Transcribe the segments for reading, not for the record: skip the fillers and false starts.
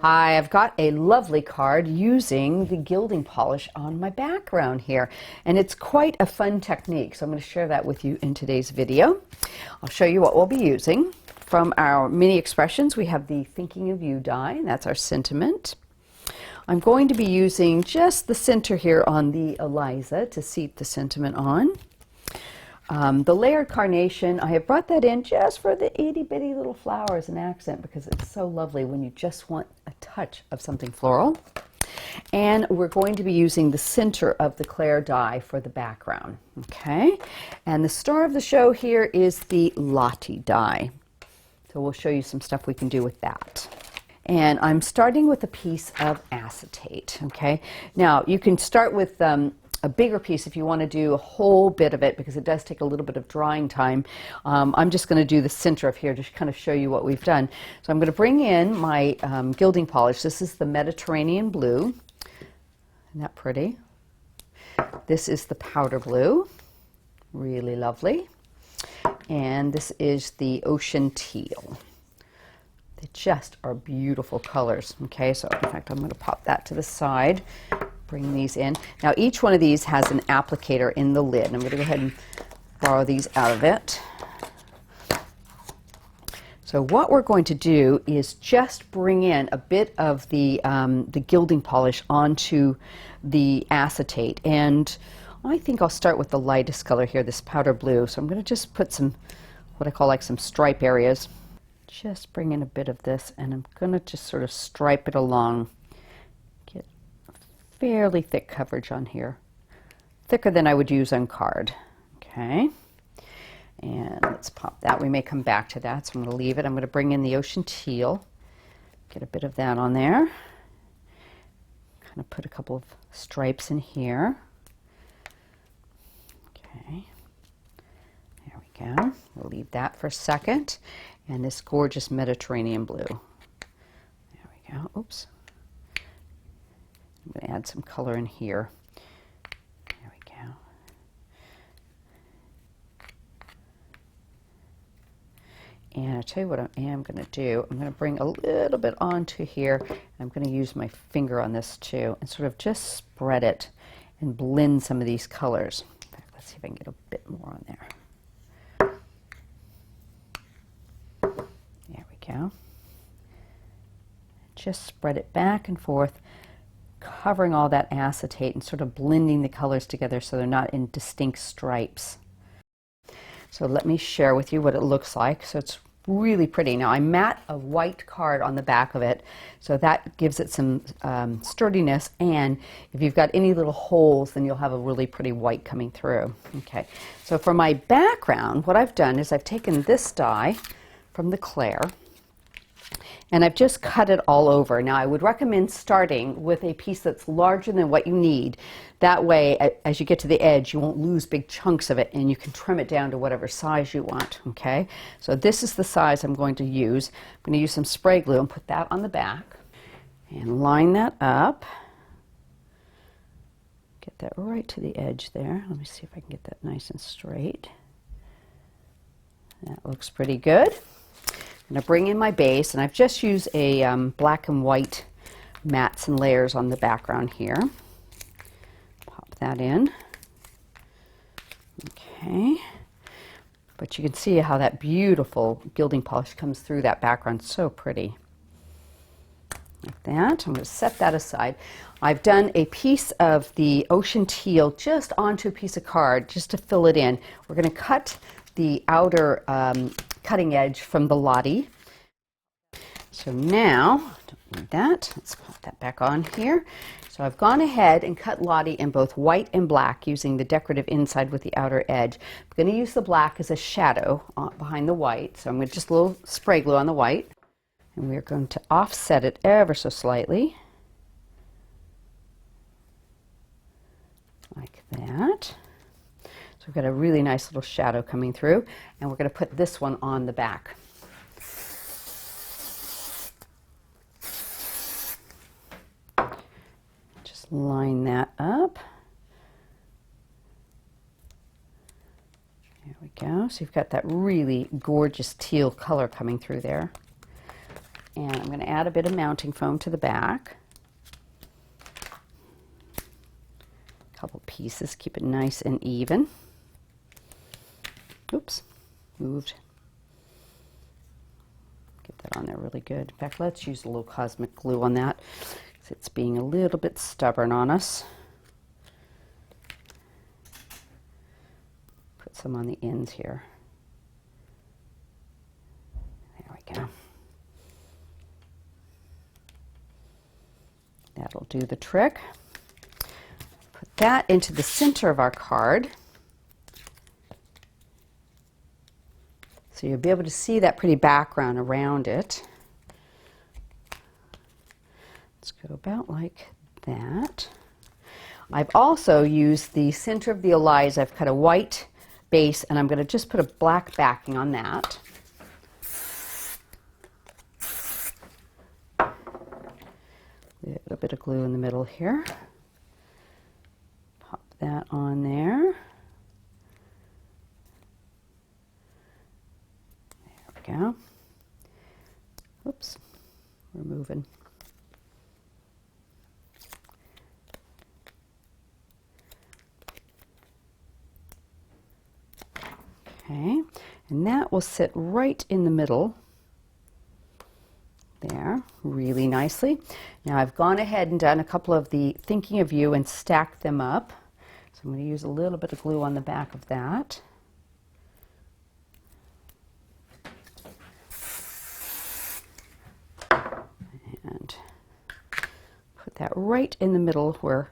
Hi, I've got a lovely card using the gilding polish on my background here, and it's quite a fun technique, so I'm going to share that with you in today's video. I'll show you what we'll be using. From our mini expressions, we have the Thinking of You die, and that's our sentiment. I'm going to be using just the center here on the Eliza to seat the sentiment on. The layered Carnation, I have brought that in just for the itty bitty little flower as an accent because it's so lovely when you just want a touch of something floral. And we're going to be using the center of the Claire die for the background. Okay, and the star of the show here is the Lottie die. So we'll show you some stuff we can do with that. And I'm starting with a piece of acetate. Okay, now you can start with a bigger piece if you want to do a whole bit of it because it does take a little bit of drying time. I'm just going to do the center of here to kind of show you what we've done. So I'm going to bring in my gilding polish. This is the Mediterranean blue. Isn't that pretty? This is the powder blue. Really lovely. And this is the ocean teal. They just are beautiful colors. Okay, so in fact I'm going to pop that to the side. Bring these in. Now each one of these has an applicator in the lid. I'm going to go ahead and borrow these out of it. So what we're going to do is just bring in a bit of the gilding polish onto the acetate. And I think I'll start with the lightest color here, this powder blue. So I'm going to just put some, what I call like some stripe areas. Just bring in a bit of this and I'm going to just sort of stripe it along. Fairly thick coverage on here, thicker than I would use on card. Okay, and let's pop that. We may come back to that, so I'm going to leave it. I'm going to bring in the ocean teal, get a bit of that on there, kind of put a couple of stripes in here. Okay, there we go. We'll leave that for a second, and this gorgeous Mediterranean blue. There we go. Oops. I'm going to add some color in here. There we go. And I'll tell you what I am going to do. I'm going to bring a little bit onto here. I'm going to use my finger on this too and sort of just spread it and blend some of these colors. In fact, let's see if I can get a bit more on there. There we go. Just spread it back and forth, covering all that acetate and sort of blending the colors together so they're not in distinct stripes. So let me share with you what it looks like. So it's really pretty. Now I matte a white card on the back of it, so that gives it some sturdiness, and if you've got any little holes then you'll have a really pretty white coming through. Okay, so for my background what I've done is I've taken this die from the Claire and I've just cut it all over. Now I would recommend starting with a piece that's larger than what you need. That way, as you get to the edge, you won't lose big chunks of it and you can trim it down to whatever size you want, okay? So this is the size I'm going to use. I'm going to use some spray glue and put that on the back and line that up. Get that right to the edge there. Let me see if I can get that nice and straight. That looks pretty good. I'm going to bring in my base, and I've just used a black and white mats and layers on the background here. Pop that in. Okay. But you can see how that beautiful gilding polish comes through that background. So pretty. Like that. I'm going to set that aside. I've done a piece of the ocean teal just onto a piece of card just to fill it in. We're going to cut the outer cutting edge from the Lottie. So now, don't need that. Let's put that back on here. So I've gone ahead and cut Lottie in both white and black using the decorative inside with the outer edge. I'm going to use the black as a shadow behind the white. So I'm going to just a little spray glue on the white. And we're going to offset it ever so slightly. Like that. So we've got a really nice little shadow coming through, and we're going to put this one on the back. Just line that up. There we go. So you've got that really gorgeous teal color coming through there. And I'm going to add a bit of mounting foam to the back. A couple pieces, keep it nice and even. Oops, moved. Get that on there really good. In fact, let's use a little Cosmic glue on that, because it's being a little bit stubborn on us. Put some on the ends here. There we go. That'll do the trick. Put that into the center of our card. So you'll be able to see that pretty background around it. Let's go about like that. I've also used the center of the Eliza. I've cut a white base and I'm going to just put a black backing on that. A little bit of glue in the middle here. Pop that on there. There we go. Oops, we're moving. Okay, and that will sit right in the middle there, really nicely. Now I've gone ahead and done a couple of the Thinking of You and stacked them up. So I'm going to use a little bit of glue on the back of that. And put that right in the middle where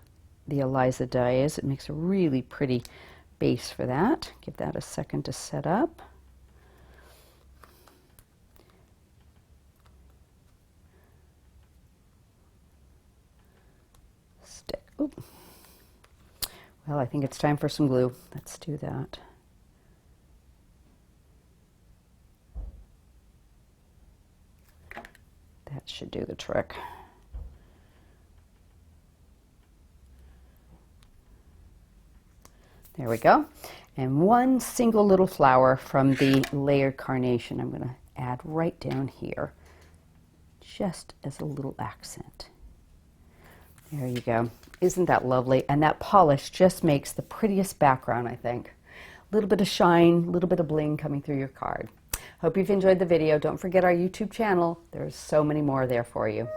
the Eliza die is. It makes a really pretty base for that. Give that a second to set up. Stick. Oop. Well, I think it's time for some glue. Let's do that. That should do the trick. There we go. And one single little flower from the layered carnation I'm going to add right down here, just as a little accent. There you go. Isn't that lovely? And that polish just makes the prettiest background, I think. A little bit of shine, a little bit of bling coming through your card. Hope you've enjoyed the video. Don't forget our YouTube channel. There's so many more there for you.